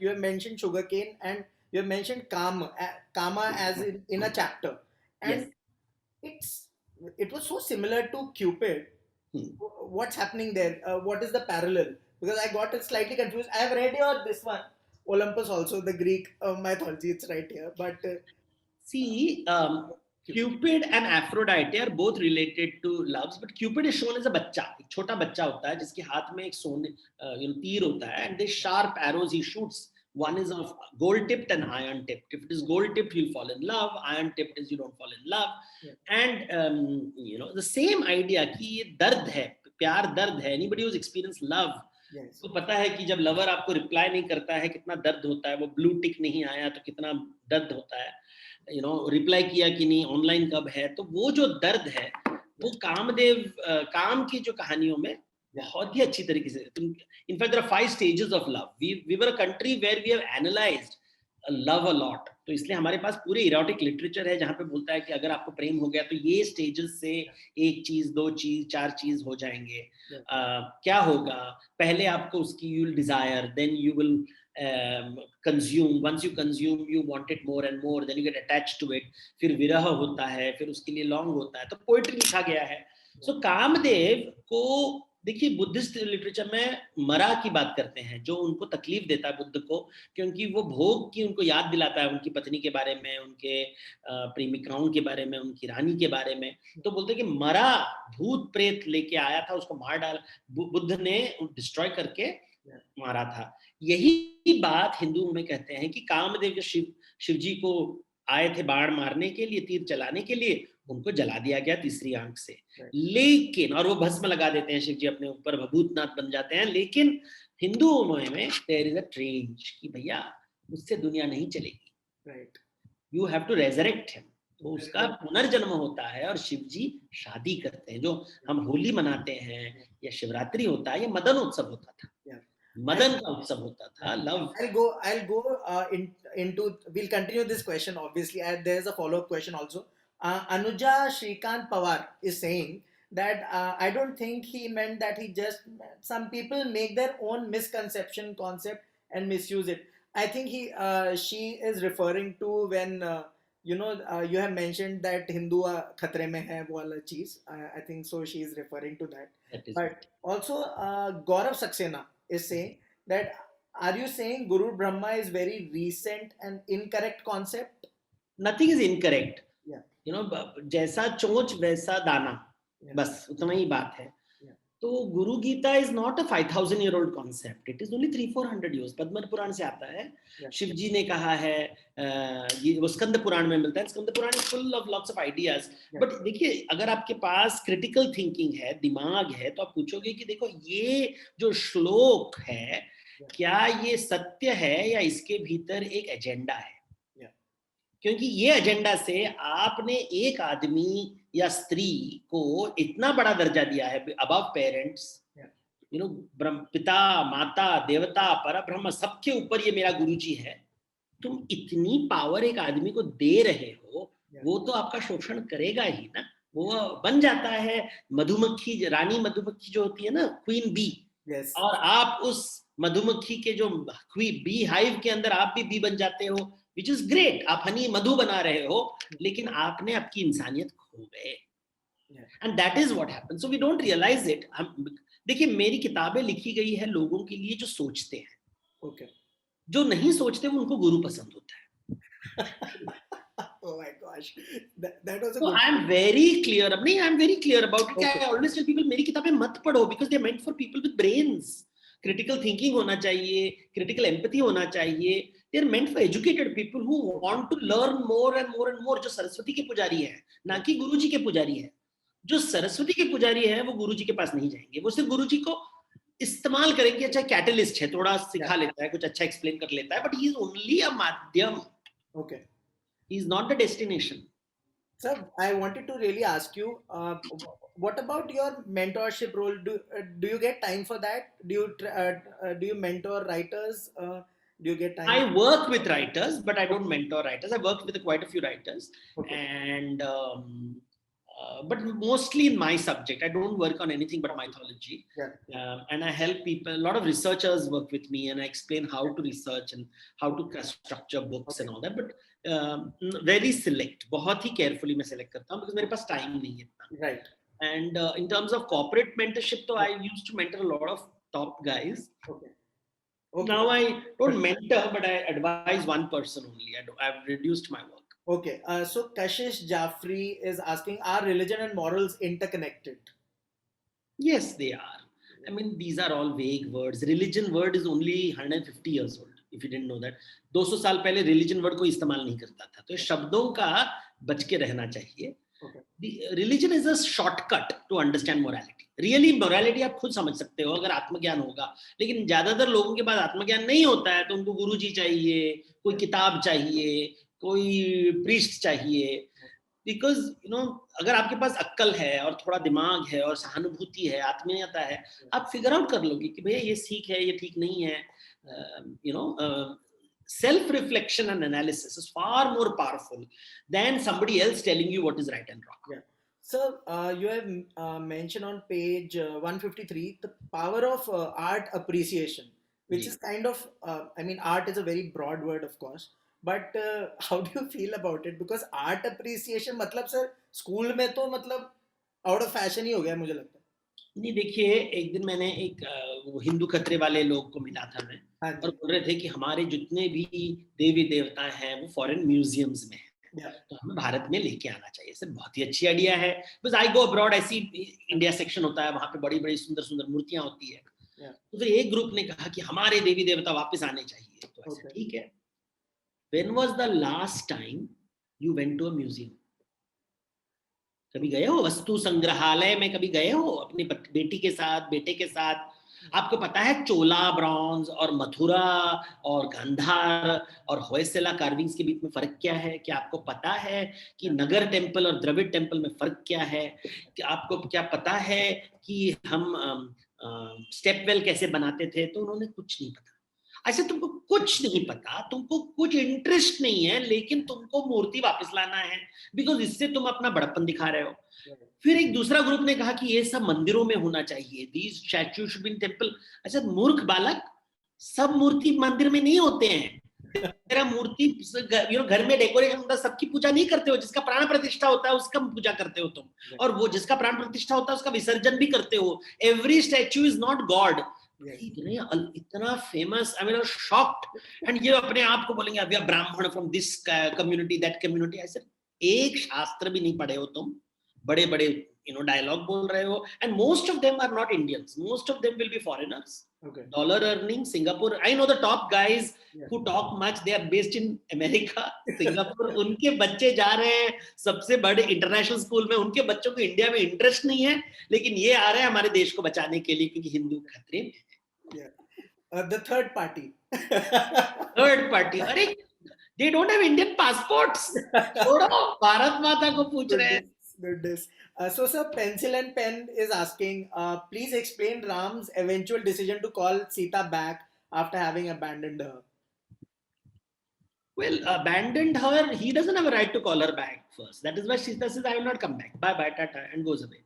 you have mentioned sugar cane and you have mentioned kama as in a chapter, and it was so similar to Cupid. What's happening there? What is the parallel? Because I got it slightly confused. I have read this one, Olympus also, the Greek mythology. It's right here. But see, Cupid and Aphrodite are both related to loves. But Cupid is shown as a बच्चा, एक छोटा बच्चा होता है जिसके हाथ में एक सोने तीर होता है, and the sharp arrows he shoots. One is of gold tipped and iron tipped. If it is gold tipped, you'll fall in love. Iron tipped is you don't fall in love. And the same idea कि ये दर्द है, प्यार दर्द है. Anybody who's experienced love, तो पता है कि जब लवर आपको रिप्लाई नहीं करता है कितना दर्द होता है. वो ब्लू टिक नहीं आया तो कितना दर्द होता है. रिप्लाई किया कि नहीं, ऑनलाइन कब है. तो वो जो दर्द है वो कामदेव काम की जो कहानियों में बहुत ही अच्छी तरीके से. In fact, there are 5 stages of love. We were a country where we have analyzed love a lot. तो इसलिए हमारे पास पूरे erotic literature है जहाँ पे बोलता है कि अगर आपको प्रेम हो गया तो ये stages से 1 चीज, 2 चीज, 4 चीज हो जाएंगे. क्या होगा? पहले आपको उसकी you will desire, then you will consume. Once you consume, you want it more and more, then you get attached to it. फिर विरह होता है, फिर उसके लिए long होता है. तो poetry लिखा गया है. So कामदेव को देखिए बुद्धिस्ट लिटरेचर में मरा की बात करते हैं, जो उनको तकलीफ देता है बुद्ध को, क्योंकि वो भोग की उनको याद दिलाता है उनकी पत्नी के बारे में, उनके प्रेमिकाओं के बारे में, उनकी रानी के बारे में. तो बोलते हैं कि मरा भूत प्रेत लेके आया था, उसको मार डाल बुद्ध ने डिस्ट्रॉय करके मारा था। यही बात हिंदुओं में कहते हैं कि कामदेव जो शिव जी को आए थे बाण मारने के लिए, तीर चलाने के लिए, उनको जला दिया गया तीसरी आंख से। लेकिन और वो भस्म लगा देते हैं शिव जी अपने ऊपर, भभूतनाथ बन जाते हैं। लेकिन हिंदुओं में देयर इज अ ट्रेंज कि भैया उससे दुनिया नहीं चलेगी, right, you have to resurrect him. तो उसका पुनर्जन्म होता है और शिव जी शादी करते हैं। जो हम होली मनाते हैं या शिवरात्रि होता है, ये मदन उत्सव होता था, मदन का उत्सव होता था, love. I'll go into. We'll continue this question. Obviously, there's a follow-up question also. Anuja Shrikant Pawar is saying that I don't think he meant that he just. Some people make their own misconception concept and misuse it. I think she is referring to when you have mentioned that Hindu khatre mein hai wo wala cheez. I think so. She is referring to that. But also, Gaurav Saxena is saying that, are you saying Guru Brahma is very recent and incorrect concept? Nothing is incorrect. Yeah. You know, जैसा चोंच वैसा दाना, बस उतना ही बात है। तो Guru Gita is not a 5000 year old concept, it is only 300-400 years। Padma Purana से आता है। शिव जी ने कहा है, ये वो स्कंद पुराण में मिलता है। Skanda Purana is full of lots of ideas. But देखिए, अगर आपके पास क्रिटिकल थिंकिंग है, दिमाग है, तो आप पूछोगे कि देखो ये जो श्लोक है, क्या ये सत्य है या इसके भीतर एक एजेंडा है? क्योंकि ये एजेंडा से आपने एक आदमी या स्त्री को इतना बड़ा दर्जा दिया है, अबव पेरेंट्स, यू नो, पिता, माता, देवता, परब्रह्म, सबके ऊपर ये मेरा गुरुजी है। तुम इतनी पावर एक आदमी को दे रहे हो, वो तो आपका शोषण करेगा ही ना। वो बन जाता है मधुमक्खी, रानी मधुमक्खी जो होती है ना, क्वीन बी, और आप उस मधुमक्खी के जो बी हाइव के अंदर आप भी बी बन जाते हो, विच इज ग्रेट। आप हनी मधु बना रहे हो, लेकिन आपने आपकी इंसानियत खो गए। And that is what happens. So we don't realize it. हम देखिए, मेरी किताबें लिखी गई है लोगों के लिए जो सोचते हैं। Okay. जो नहीं सोचते वो उनको गुरु पसंद होता है। Oh my gosh, that was a So good. I am very clear. अब नहीं, I am very clear about it. I always tell people मेरी किताबें मत पढ़ो, because they are meant for people with brains. Critical thinking होना चाहिए, critical empathy होना चाहिए। They are meant for educated people who want to learn more and more and more। जो सरस्वती के पुजारी है, ना कि गुरुजी के पुजारी है। जो सरस्वती के पुजारी है, वो गुरुजी के पास नहीं जाएंगे। वो सिर्फ गुरुजी को इस्तेमाल करेंगे। अच्छा, कैटलिस्ट है, थोड़ा सिखा लेता है, कुछ अच्छा एक्सप्लेन कर लेता है, but he is only a माध्यम। Okay. He is not the destination. Sir, I wanted to really ask you, what about your mentorship role? Do you get time for that? Do you mentor writers? Do you get time? I work with writers, but I don't mentor writers. I work with quite a few writers, and but mostly in my subject. I don't work on anything but mythology. And I help people. A lot of researchers work with me, and I explain how to research and how to structure books and all that. But very select, बहुत ही carefully मैं select करता हूँ, because मेरे पास time नहीं है इतना। Right. And in terms of corporate mentorship, तो I used to mentor a lot of top guys. Okay. Now I don't mentor, but I advise one person only. I've reduced my work. Okay. So Kashish Jaffrey is asking, are religion and morals interconnected? Yes, they are. I mean, these are all vague words. Religion word is only 150 years old, if you didn't know that. 200 साल पहले religion word कोई इस्तेमाल नहीं करता था। तो शब्दों का बच के रहना चाहिए। Religion is a shortcut to understand morality. Really morality आप खुद समझ सकते हो अगर आत्मज्ञान होगा। लेकिन ज्यादातर लोगों के पास आत्मज्ञान नहीं होता है, तो उनको गुरुजी चाहिए, कोई किताब चाहिए, कोई प्रीस्ट चाहिए। बिकॉज यू नो, अगर आपके पास अक्ल है और थोड़ा दिमाग है और सहानुभूति है, आत्मीयता है, आप फिगर आउट कर लोगे कि भैया ये ठीक है, ये ठीक नहीं है। You know, self-reflection and analysis is far more powerful than somebody else telling you what is right and wrong. Yeah. So you have mentioned on page 153 the power of art appreciation, which is kind of, I mean, art is a very broad word, of course, but how do you feel about it? Because art appreciation, मतलब sir, school में तो मतलब out of fashion ही हो गया मुझे लगता है। नहीं, देखिए, एक दिन मैंने एक वो हिंदू खतरे वाले लोग को मिला था मैं, और बोल रहे थे कि हमारे जितने भी देवी देवता हैं वो फॉरेन म्यूजियम्स में हैं, तो हमें भारत में लेके आना चाहिए। सर, बहुत ही अच्छी आइडिया है। बस आई गो अब्रॉड, ऐसी इंडिया सेक्शन होता है, वहां पे बड़ी बड़ी सुंदर सुंदर मूर्तियां होती है। Yeah. तो फिर एक ग्रुप ने कहा कि हमारे देवी देवता वापस आने चाहिए, तो ऐसा Okay. ठीक है. When was the last time you went to a museum? कभी गए हो वस्तु संग्रहालय में? कभी गए हो अपनी बेटी के साथ, बेटे के साथ? आपको पता है चोला ब्रॉन्ज और मथुरा और गांधार और होयसला कार्विंग्स के बीच में फर्क क्या है? क्या आपको पता है कि नगर टेम्पल और द्रविड़ टेम्पल में फर्क क्या है? कि आपको क्या पता है कि हम स्टेपवेल कैसे बनाते थे? तो उन्होंने कुछ नहीं पता. ऐसे तुमको कुछ नहीं पता, तुमको कुछ इंटरेस्ट नहीं है, लेकिन तुमको मूर्ति वापस लाना है, बिकॉज इससे तुम अपना बड़प्पन दिखा रहे हो. फिर एक दूसरा ग्रुप ने कहा कि ये सब मंदिरों में होना चाहिए, these statues should be in temple. अच्छा मूर्ख बालक, सब मूर्ति मंदिर में नहीं होते हैं. तेरा मूर्ति घर में डेकोरेशन होता है, सबकी पूजा नहीं करते हो. जिसका प्राण प्रतिष्ठा होता है उसका पूजा करते हो तुम, और वो जिसका प्राण प्रतिष्ठा होता है उसका विसर्जन भी करते हो. Every statue is not God. इतना famous, I mean shocked. And ये अपने आप को बोलेंगे we are Brahmin from this community that community. ऐसे एक शास्त्र भी नहीं पढ़े हो तुम, बड़े बड़े डायलॉग बोल रहे हो. And most of them are not Indians, most of them will be foreigners. Dollar earning, Singapore. I know the top guys who talk much. They are based in America, Singapore. उनके बच्चे जा रहे हैं सबसे बड़े इंटरनेशनल स्कूल में. उनके बच्चों को इंडिया में इंटरेस्ट नहीं है, लेकिन ये आ रहे हैं हमारे देश को बचाने के लिए, क्योंकि हिंदू खतरे में है. The third party. Third party. अरे they don't have Indian passports. छोड़ो, भारत माता को पूछ रहे हैं. Goodness. So sir, Pencil and Pen is asking, please explain Ram's eventual decision to call Sita back after having abandoned her. Well, abandoned her, he doesn't have a right to call her back first. That is why Sita says, I will not come back. Bye bye, tata, and goes away.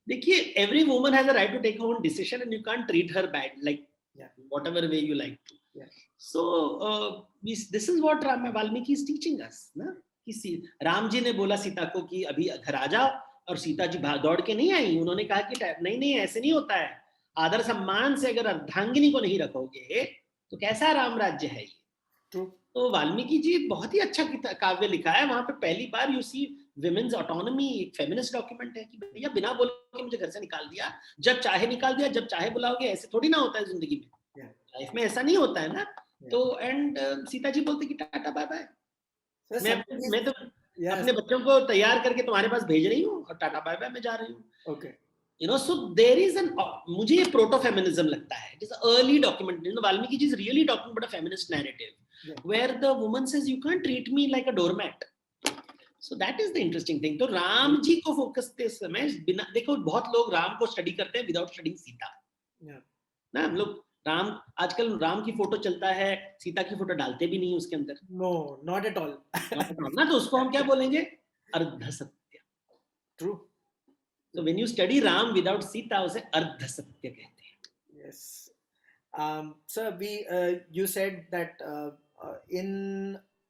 देखिए, every woman has a right to take her own decision, and you can't treat her bad, like whatever way you like to. So, this is what Valmiki is teaching us. ना? कि राम जी ने बोला सीता को कि अभी घर आ जाओ, और सीता जी दौड़ के नहीं आई. उन्होंने कहा कि नहीं ऐसे नहीं होता है. आदर सम्मान से अगर अर्धांगिनी को नहीं रखोगे तो कैसा राम राज्य है ये. तो वाल्मीकि जी बहुत ही अच्छा काव्य लिखा है. वहां पे पहली बार यू सी विमेन्स ऑटोनॉमी, एक फेमिनिस्ट डॉक्यूमेंट है कि भैया बिना बोले के मुझे घर से निकाल दिया, जब चाहे निकाल दिया, जब चाहे बुलाओगे. ऐसे थोड़ी ना होता है जिंदगी में, लाइफ में ऐसा नहीं होता है ना. तो एंड सीता जी बोलते कि टाटा बाय बाय, मैं तो अपने बच्चों को तैयार करके तुम्हारे पास भेज रही हूँ, और टाटा बाय बाय मैं जा रही हूँ. Okay. So there is मुझे ये प्रोटो फेमिनिज्म लगता है. It is early document. Valmiki ji is really talking about a feminist narrative, where the woman says you can't treat me like a doormat. So that is the interesting thing. तो राम जी को focus के समय बिना, देखो बहुत लोग राम को study करते हैं विदाउट स्टडिंग सीता. ना हम लोग राम, आजकल राम की फोटो चलता है, सीता की फोटो डालते भी नहीं उसके अंदर. No, not at all. ना, तो उसको हम क्या बोलेंगे? अर्ध सत्य. True. So when you study Ram without Sita, उसे अर्ध सत्य कहते हैं. Yes. Sir, you said that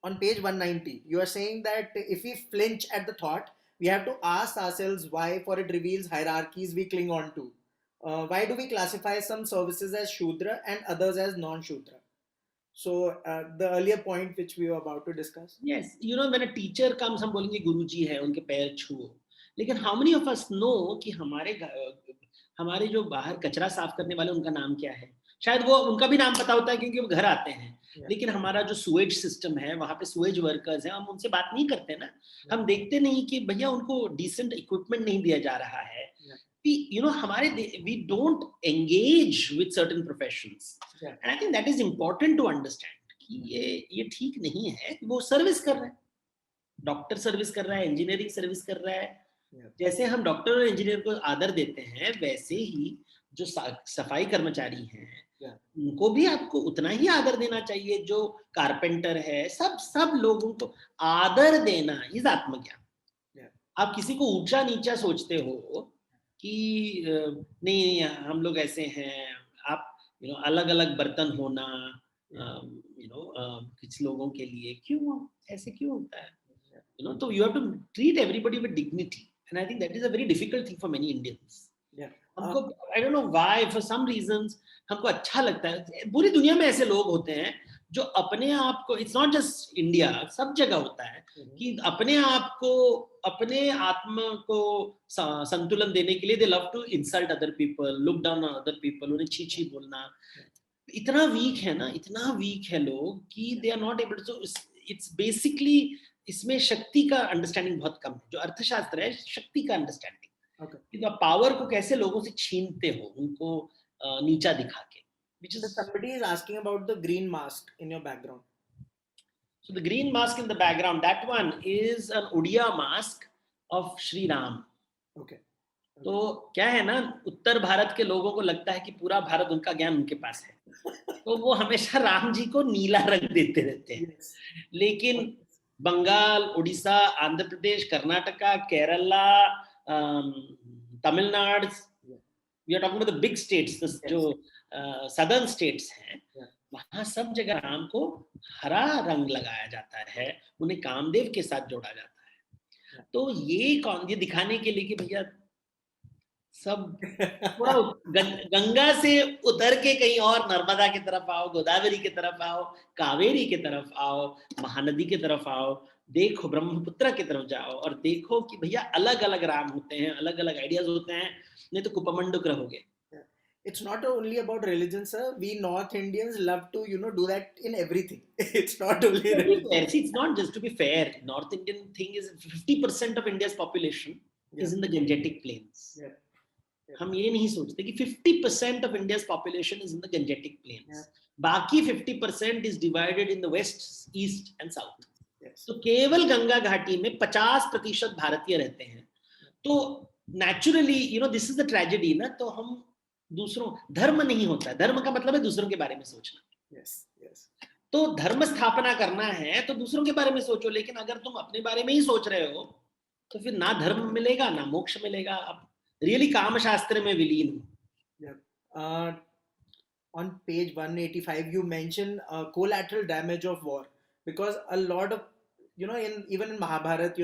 on page 190, you are saying that if we flinch at the thought, we have to ask ourselves why, for it reveals hierarchies we cling on to. Why do we classify some services as Shudra and others as non-Shudra? So the earlier point which we were about to discuss. Yes, when a teacher comes, हम बोलेंगे गुरुजी है, उनके पैर छुओ. लेकिन how many of us know कि हमारे जो बाहर कचरा साफ करने वाले उनका नाम क्या है? शायद वो उनका भी नाम पता होता है क्योंकि वो घर आते हैं. लेकिन हमारा जो सुएज सिस्टम है, वहां पे सुएज वर्कर्स हैं, हम उनसे बात नहीं करते ना. हम देखते नहीं कि भैया उनको डिसेंट इक्विपमेंट नहीं दिया जा रहा है. we don't engage with certain professions, and I think that is important to understand कि ये ठीक नहीं है. वो सर्विस कर रहा है, डॉक्टर सर्विस कर रहा है, इंजीनियरिंग सर्विस कर रहा है. जैसे हम डॉक्टर और इंजीनियर को आदर देते हैं, वैसे ही जो सफाई कर्मचारी हैं उनको भी आपको उतना ही आदर देना चाहिए. जो कारपेंटर है, सब लोगों को आदर देना इज आत्मज्ञान. आप किसी को ऊंचा नीचा सोचते हो कि नहीं हम लोग ऐसे हैं, आप अलग अलग बर्तन होना कुछ लोगों के लिए क्यों ऐसे क्यों होता है? So you have to treat everybody with dignity, and I think that is a very difficult thing for many Indians. हमको I don't know why, for some reasons हमको अच्छा लगता है. पूरी दुनिया में ऐसे लोग होते हैं जो अपने आप को, इट्स नॉट जस्ट इंडिया, सब जगह होता है कि अपने आप को, अपने आत्मा को संतुलन देने के लिए they love to insult other people, look down on other people, उन्हें छी छी बोलना। इतना वीक है ना, इतना वीक है लोग कि they are not able to, it's basically इसमें शक्ति का अंडरस्टैंडिंग बहुत कम है। जो अर्थशास्त्र है शक्ति का अंडरस्टैंडिंग, कि आप पावर को कैसे लोगों से छीनते हो, उनको नीचा दिखा के, which is... So somebody is asking about the green mask in your background. So the green mask in the background, that one is an Odia mask of Shri Ram. Okay. तो क्या है ना, उत्तर भारत के लोगों को लगता है कि पूरा भारत उनका ज्ञान उनके पास है, तो वो हमेशा राम जी को नीला रंग देते रहते हैं। Yes. लेकिन Bengal, Orissa, Andhra Pradesh, Karnataka, Kerala, Tamil Nadu, we are talking about the big states, जो सदर्न स्टेट्स हैं, वहां सब जगह राम को हरा रंग लगाया जाता है, उन्हें कामदेव के साथ जोड़ा जाता है। तो ये दिखाने के लिए कि भैया सब थोड़ा गंगा से उतर के कहीं और नर्मदा की तरफ आओ, गोदावरी की तरफ आओ, कावेरी की तरफ आओ, महानदी की तरफ आओ, देखो ब्रह्मपुत्र की तरफ जाओ और देखो कि भैया अलग अलग राम होते हैं, अलग अलग आइडियाज होते हैं, नहीं तो कुपमंडुक रहोगे। It's not only about religion, sir. We North Indians love to, do that in everything. It's not only religion. See, it's not just to be fair. North Indian thing is 50% of India's population is in the Gangetic Plains. हम ये नहीं सोचते कि 50% of India's population is in the Gangetic Plains. बाकी 50% is divided in the west, east and south. तो केवल गंगा घाटी में 50% भारतीय रहते हैं। तो naturally, this is the tragedy ना, तो हम दूसरों, धर्म नहीं होता है, धर्म का मतलब है दूसरों के बारे में सोचना। yes. तो धर्म स्थापना करना है तो दूसरों के बारे में सोचो, लेकिन अगर तुम अपने बारे में ही सोच रहे हो तो फिर ना धर्म मिलेगा ना मोक्ष मिलेगा। अब रियली काम शास्त्र में विलीन हो। On page 185 you mention collateral damage of war, because a lot of, even in Mahabharat,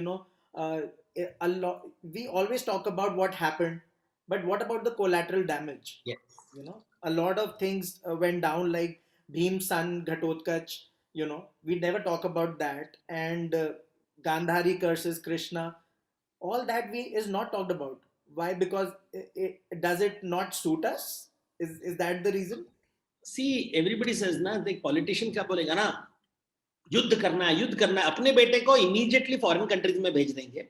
a lot, we always talk about what happened, but what about the collateral damage? Yes. A lot of things went down, like Bhim's son Ghatotkacha, we never talk about that, and Gandhari curses Krishna, all that is not talked about. Why? Because does it not suit us? Is that the reason? See, everybody says ना, the politician क्या बोलेगा ना, युद्ध करना है, अपने बेटे को immediately foreign countries में भेज देंगे,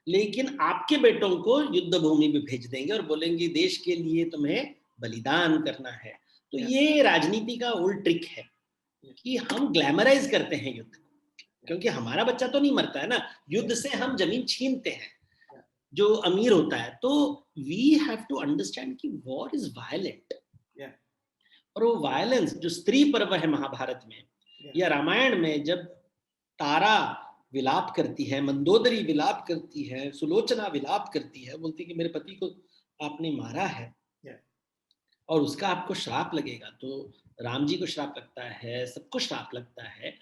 लेकिन आपके बेटों को युद्ध भूमि में भेज देंगे और बोलेंगे देश के लिए तुम्हें बलिदान करना है। तो ये राजनीति का ओल्ड ट्रिक है कि हम ग्लैमराइज करते हैं युद्ध को, क्योंकि हमारा बच्चा तो नहीं मरता है ना, युद्ध से हम जमीन छीनते हैं जो अमीर होता है। तो वी हैव टू अंडरस्टैंड कि वॉर इज वायलेंट, और वो वायलेंस जो स्त्री पर्व है महाभारत में या रामायण में, जब तारा विलाप करती है, मंदोदरी विलाप करती है, सुलोचना विलाप करती है, बोलती है कि मेरे पति को आपने मारा है और उसका आपको श्राप लगेगा, तो राम जी को श्राप लगता है, सबको श्राप लगता है।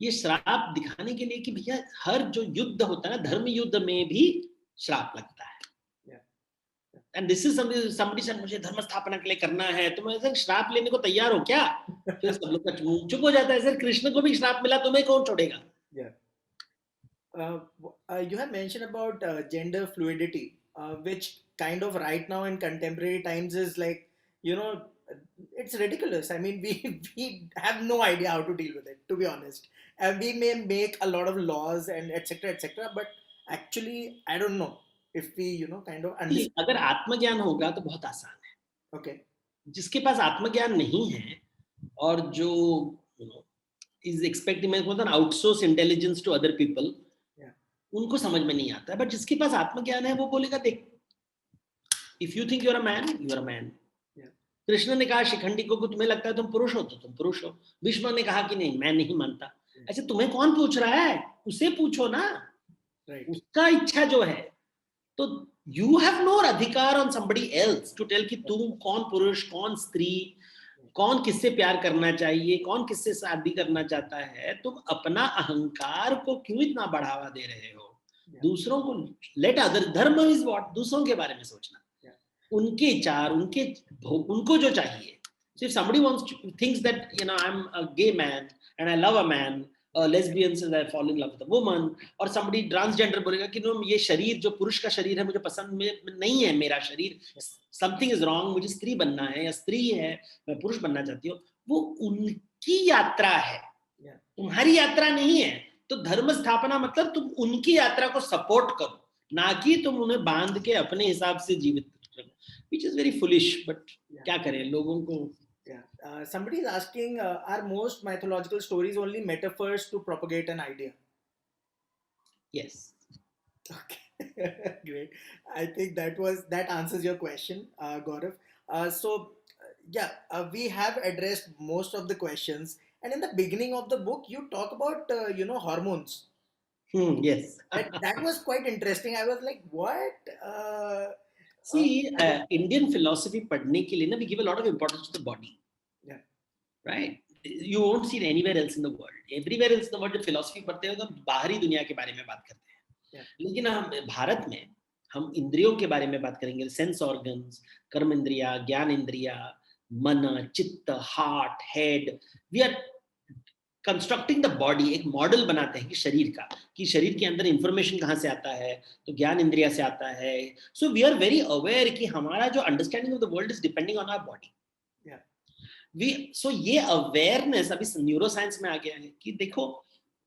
ये श्राप दिखाने के लिए कि भैया हर जो युद्ध होता है ना, धर्म युद्ध में भी श्राप लगता है। And this is somebody said मुझे धर्म स्थापना के लिए करना है, तो मैं श्राप लेने को तैयार हो क्या? फिर सब लोग का चुप हो जाता है, सर कृष्ण को भी श्राप मिला, तुम्हें कौन छोड़ेगा? You have mentioned about gender fluidity, which kind of right now in contemporary times is like, it's ridiculous. I mean, we have no idea how to deal with it, to be honest. And we may make a lot of laws and etc., but actually, I don't know if we, kind of understand. अगर आत्मज्ञान होगा तो बहुत आसान है। Okay. जिसके पास आत्मज्ञान नहीं है और जो is expecting, मैं बोलता हूँ outsource intelligence to other people, उनको समझ में नहीं आता है। बट जिसके पास आत्मज्ञान है वो बोलेगा देख, if you think you are a man, you are a man. Krishna ने कहा शिखंडी को तुम्हें लगता है तुम पुरुष हो तो तुम पुरुष हो। भीष्म ने कहा कि नहीं मैं नहीं मानता। अच्छा तुम्हें कौन पूछ रहा है? उसे पूछो ना, उसका इच्छा जो है। तो यू हैव नो अधिकार on somebody else to tell कि तुम कौन पुरुष, कौन स्त्री, कौन किससे प्यार करना चाहिए, कौन किससे शादी करना चाहता है। तुम अपना अहंकार को क्यों इतना बढ़ावा दे रहे हो? दूसरों को लेट अदर, धर्म इज व्हाट, दूसरों के बारे में सोचना, उनके विचार, उनको जो चाहिए। So if somebody thinks that, you know, I'm a gay man and I love a man, a lesbian says I fall in love with a woman, और somebody transgender बोलेगा कि नो ये शरीर जो पुरुष का शरीर है मुझे पसंद में नहीं है, मेरा शरीर, something is wrong, मुझे स्त्री बनना है या स्त्री है मैं पुरुष बनना चाहती हूँ, वो उनकी यात्रा है, तुम्हारी यात्रा नहीं है. तो धर्म स्थापना मतलब तुम उनकी यात्रा को सपोर्ट करो, ना कि तुम उन्हें बांध के अपने हिसाब से जीवित करो, which is very foolish, but क्या करें लोगों को. Somebody is asking, are most mythological stories only metaphors to propagate an idea? Yes. Okay, great. I think that answers your question, Gaurav. We have addressed most of the questions, and in the beginning of the book, you talk about hormones. Yes. That was quite interesting. I was like, what? See, Indian philosophy पढ़ने के लिए ना, we give a lot of importance to the body. Yeah. Right? You won't see it anywhere else in the world. Everywhere else in the world जब philosophy पढ़ते हो तो बाहरी दुनिया के बारे में बात करते हैं. Yeah. लेकिन हम भारत में हम इंद्रियों के बारे में बात करेंगे, सेंस ऑर्गन्स, कर्म इंद्रिया, ज्ञान इंद्रिया, मन, चित्त, heart, head. We are constructing the body, एक मॉडल बनाते हैं कि शरीर का, कि शरीर के अंदर इंफॉर्मेशन कहाँ से आता है, तो ज्ञान इंद्रिया से आता है. So we are very aware कि हमारा जो understanding of the world is depending on our body. ये अवेयरनेस अभी न्यूरो साइंस में आ गया है कि देखो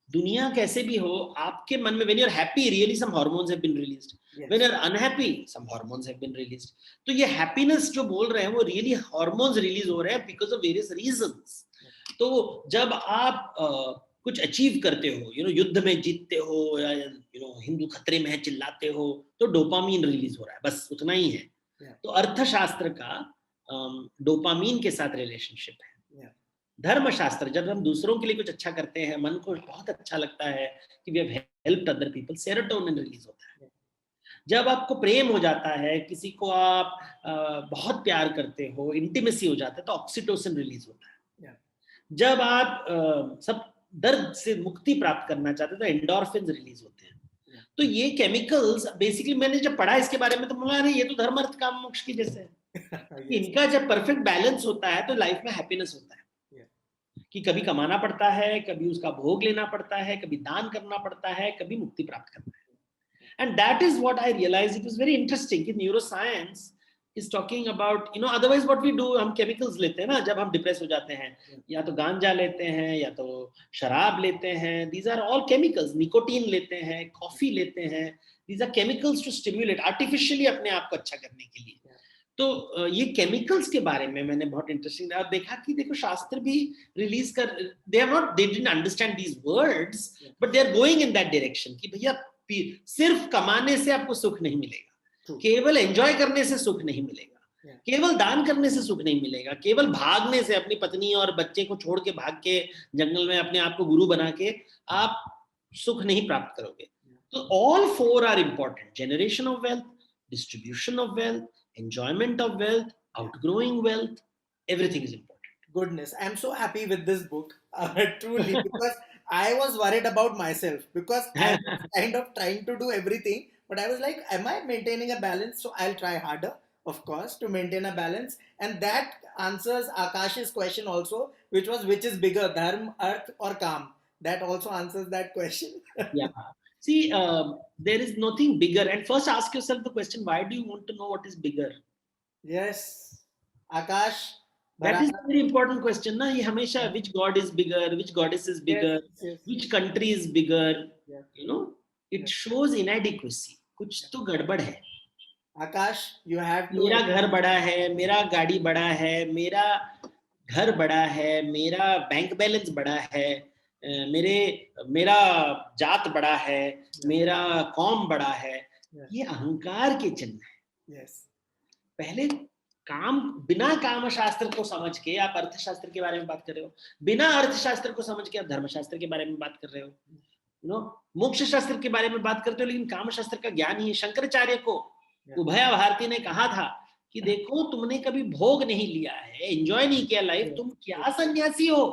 दुनिया कैसे भी हो, आपके मन में, when you're happy, really some hormones have been released. Yes. When you're unhappy, some hormones have been released. तो ये happiness जो बोल रहे हैं वो really hormones release हो रहे हैं because of various reasons. तो जब आप कुछ अचीव करते हो, युद्ध में जीतते हो या हिंदू खतरे में है चिल्लाते हो, तो डोपामीन रिलीज हो रहा है, बस उतना ही है. तो अर्थशास्त्र का डोपामीन के साथ रिलेशनशिप है. धर्मशास्त्र, जब हम दूसरों के लिए कुछ अच्छा करते हैं, मन को बहुत अच्छा लगता है कि we have helped other people, serotonin release होता है. जब आपको प्रेम हो जाता है, किसी को आप बहुत प्यार करते हो, इंटीमेसी हो जाता है, तो ऑक्सीटोसिन रिलीज होता है. जब आप सब दर्द से मुक्ति प्राप्त करना चाहते हैं तो एंडोर्फिन्स रिलीज होते हैं. तो ये केमिकल्स बेसिकली मैंने जब पढ़ा इसके बारे में तो बोला अरे ये तो धर्म अर्थ काम मोक्ष की जैसे है. इनका जब परफेक्ट बैलेंस होता है तो लाइफ में हैप्पीनेस होता है. कि कभी कमाना पड़ता है, कभी उसका भोग लेना पड़ता है, कभी दान करना पड़ता है, कभी मुक्ति प्राप्त करना है. And that is what I realise. It was very interesting कि neuroscience is talking about, otherwise what we do, हम chemicals लेते हैं ना जब हम डिप्रेस हो जाते हैं, या तो गांजा लेते हैं या तो शराब लेते हैं. these are all chemicals. Nicotine लेते हैं, कॉफी लेते हैं. these are chemicals to stimulate, artificially अपने आप को अच्छा करने के लिए. तो ये केमिकल्स के बारे में मैंने बहुत इंटरेस्टिंग देखा कि देखो शास्त्र भी रिलीज कर, they didn't understand these words, but they are going in that direction कि भैया सिर्फ कमाने से आपको सुख नहीं मिलेगा, केवल एंजॉय करने से सुख नहीं मिलेगा, केवल दान करने से सुख नहीं मिलेगा, केवल भागने से, अपनी पत्नी और बच्चे को छोड़ के भाग के जंगल में अपने आप को गुरु बना के आप सुख नहीं प्राप्त करोगे. तो all four are important: generation of wealth, distribution of wealth, enjoyment of wealth, outgrowing wealth. Everything is important. Goodness, I'm so happy with this book, truly, because I was worried about myself because I was kind of trying to do everything. But I was like, am I maintaining a balance? So I'll try harder, of course, to maintain a balance. And that answers Akash's question also, which was, which is bigger, dharma, arth or kam? That also answers that question. Yeah. See, there is nothing bigger. And first ask yourself the question, why do you want to know what is bigger? Yes. Akash. That is a very important question. Na? Ye hamesha, which god is bigger, which goddess is bigger, yes. Which country is bigger, yes. It shows inadequacy. कुछ तो गड़बड़ है. आकाश, you have to. मेरा घर बड़ा है, मेरा गाड़ी बड़ा है, मेरा घर बड़ा है, मेरा बैंक बैलेंस बड़ा है, मेरा जात बड़ा है, मेरा कौम बड़ा है. ये अहंकार के चिन्ह है. पहले बिना काम शास्त्र को समझ के आप अर्थशास्त्र के बारे में बात कर रहे हो, बिना अर्थशास्त्र को समझ के आप धर्मशास्त्र के बारे में बात कर रहे हो, मोक्ष शास्त्र के बारे में बात करते हो, लेकिन काम शास्त्र का ज्ञान ही है. शंकराचार्य को उभया भारती ने कहा था कि देखो तुमने कभी भोग नहीं लिया है, एंजॉय नहीं किया लाइफ, तुम क्या सन्यासी हो.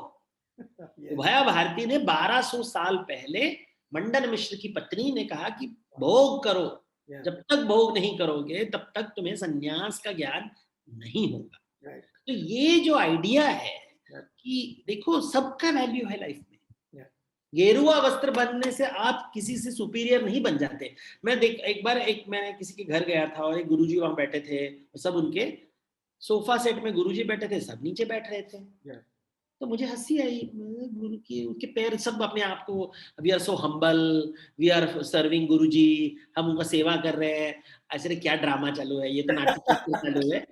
उभया भारती ने 1200 साल पहले मंडन मिश्र की पत्नी ने कहा कि भोग करो, जब तक भोग नहीं करोगे तब तक तुम्हें सन्यास का ज्ञान नहीं होगा. तो ये जो आइडिया है Yeah. कि देखो सबका वैल्यू है लाइफ में, Yeah. गेरुआ वस्त्र बनने से आप किसी से सुपीरियर नहीं बन जाते। एक बार मैंने किसी के घर गया था और एक गुरुजी वहां बैठे थे, सब उनके सोफा सेट में गुरुजी बैठे थे, सब नीचे बैठ रहे थे। Yeah. तो मुझे हंसी आई, गुरु की उनके पैर सब अपने आप को, we are so humble, we are serving Guruji, हम उनका सेवा कर रहे हैं, ऐसे क्या ड्रामा चालू है, ये तो नाटक चालू है।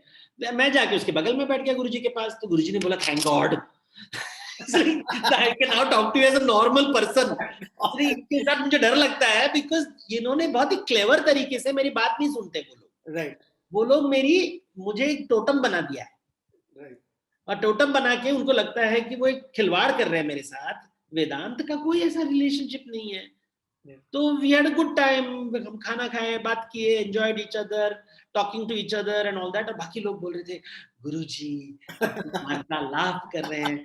मैं जाके उसके बगल में बैठ गया गुरुजी के पास, तो गुरुजी ने बोला thank God I can now talk to you as a normal person। इसके साथ मुझे डर लगता है बिकॉज इन्होंने बहुत ही क्लेवर तरीके से, मेरी बात नहीं सुनते वो लोग, Right. वो लोग मुझे एक टोटम बना दिया है, Right. और टोटम बना के उनको लगता है कि वो एक खिलवाड़ कर रहे हैं मेरे साथ। वेदांत का कोई ऐसा रिलेशनशिप नहीं है। Yeah. तो we had a good time, हम खाना खाए, बात किए, enjoyed each other, talking to each other and all that. और बाकी लोग बोल रहे थे गुरुजी वार्तालाप कर रहे हैं।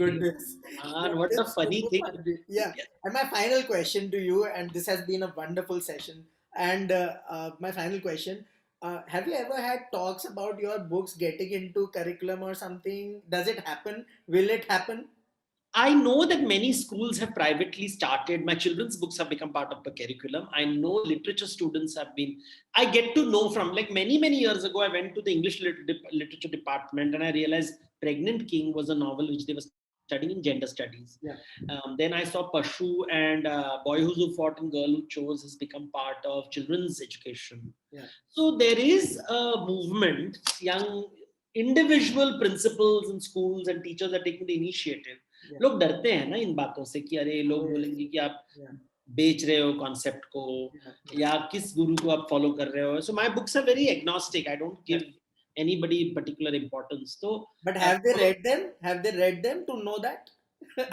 Goodness. What a It's funny super thing. funny. Yeah. And my final question to you, and this has been a wonderful session. And my final question, have you ever had talks about your books getting into curriculum or something? Does it happen? Will it happen? I know that many schools have privately started. My children's books have become part of the curriculum. I know literature students have been. I get to know from, like, many years ago, I went to the English literature department and I realized Pregnant King was a novel which they were studying in gender studies. Yeah. Then I saw Pashu and Boy Who Fought and Girl Who Chose has become part of children's education. Yeah. So there is a movement. Young individual principals in schools and teachers are taking the initiative. Yeah. लोग डरते हैं ना इन बातों से कि अरे लोग बोलेंगे कि आप Yeah. बेच रहे हो कॉन्सेप्ट को, Yeah. या किस गुरु को आप फॉलो कर रहे हो। So my books are very agnostic, I don't give anybody particular importance। तो But have they read them? Have they read them to know that?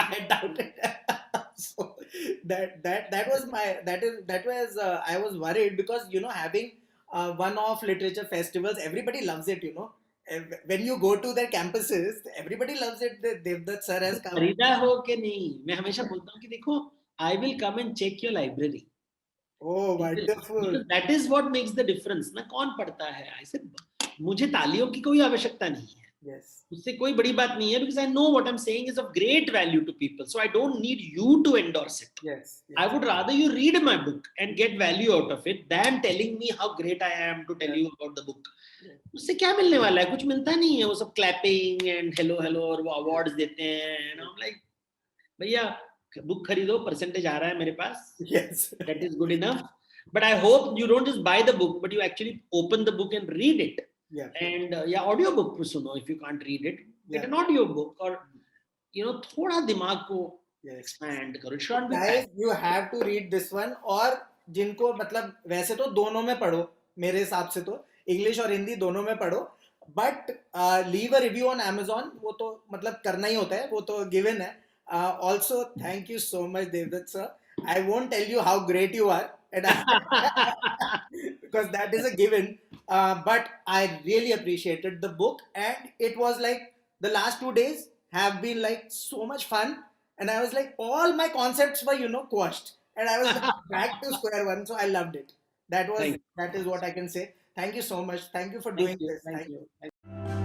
I doubt it. So that was I was worried because having one-off literature festivals, everybody loves it. When you go to their campuses, everybody loves it. Devdutt sir has come. खरीदा हो कि नहीं, मैं हमेशा बोलता हूँ कि देखो, I will come and check your library. Oh, wonderful. That is what makes the difference ना, कौन पढ़ता है। ऐसे मुझे तालियों की कोई आवश्यकता नहीं है, Yes. उससे कोई बड़ी बात नहीं है, because I know what I'm saying is of great value to people, so I don't need you to endorse it। Yes. I would rather you read my book and get value out of it than telling me how great I am to tell you about the book। उससे क्या मिलने वाला है, कुछ मिलता नहीं है। वो सब क्लैपिंग एंड हेलो और वो अवार्ड्स देते हैं, and I'm like, भैया बुक खरीदो, परसेंटेज आ रहा है मेरे पास, Yes. that is good enough। But I hope you don't just buy the book, but you actually open the book and read it। Yeah. And audio book पे सुनो, if you can't read it, get an audio book, और थोड़ा दिमाग को Yes. expand करो। It shouldn't be Guys, you have to read this one। और जिनको मतलब वैसे तो दोनों में पढ़ो, मेरे हिसाब से तो इंग्लिश और हिंदी दोनों में पढ़ो, but leave a review on Amazon, वो तो मतलब करना ही होता है, वो तो गिवन है। Also, thank you so much, Devdutt sir। I won't tell you how great you are, because that is a given, but I really appreciated the book, and it was like the last 2 days have been like so much fun, and I was like, all my concepts were quashed, and I was like back to square one, so I loved it। That is what I can say। Thank you so much, thank you for doing this। Thank you.